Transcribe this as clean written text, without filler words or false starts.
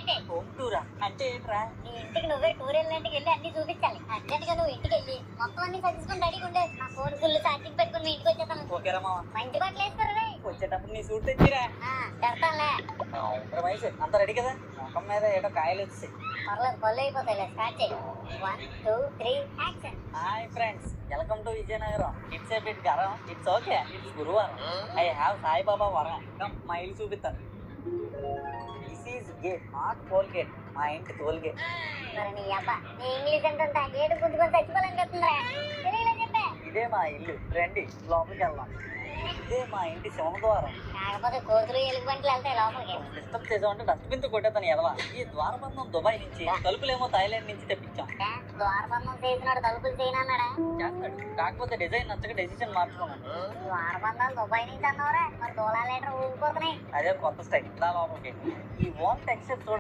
పెట్టే. హోమ్ టూరా అంటే ఏంట్రా? నీ ఇంటికి నువ్వే టూర్ వెళ్ళినట్టుకి వెళ్ళి అన్ని చూపించాలి. అర్జెంట్ గా నువ్వు ఇంటికి వెళ్ళి మొత్తం అన్ని సర్దుకుని రెడీగా ఉండే. నా ఫోన్ ఫుల్ ఛార్జింగ్ పెట్టుకుని మీ ఇంటికి వచ్చేస్తాను. ఓకేరా మామ, మంచి బట్టలు వేస్తారు రే. వచ్చేటప్పుడు నీ సూట్ తెచ్చిరా. కడతానులే. వయసు అంత రెడీ కదా? ముఖం మీద ఏటో కాయలు వచ్చాయి. పర్లేదు పళ్ళు అయిపోతాయిలే. స్టార్ట్ చేయి. 1 2 3 action. Hi friends, welcome to Vizianagaram. It's a bit garam. It's okay, it's గురువారం. ఐ హ్యావ్ సాయిబాబా వరం. కమ్ మా ఇల్లు చూపిస్తాను. This is gate, not Colgate. మా ఇంటి టోల్గేట్. మరి నీ అబ్బా నీ ఇంగ్లీష్ అంటుంటా గేటు గుద్దుకొని చచ్చిపోవాలనిపిస్తుందిరా. తెలియలే చెప్పే. ఇదే మా ఇల్లు, రండి లోపలికి వెళ్దాం. ఇదే మా ఇంటి సింహద్వారం. కాకపోతే కోతులు ఎలుగు బంట్లు వెళ్తాయి లోపలికి. డిస్టర్బ్ చేసామంటే డస్ట్బిన్ తో కొట్టేతాను ఎదవా. ఈ ద్వారబంధం దుబాయ్ నుంచి, తలుపులేమో థాయిలాండ్ నుంచి తెప్పించాం. ద్వారబంధం చేసినాడు తలుపులు చేయనన్నాడా? చేస్తాడు, కాకపోతే డిజైన్ నచ్చక డెసిషన్ మార్చుకున్నాను. ద్వారబంధాలు దుబాయ్ నుంచి అన్నవరా? మరి దూలా లీటర్ ఊగిపోతున్నాయి. అదే కొత్త స్టైల్. ఇలా లోపలికి ఈ ఓన్ టెక్స్చర్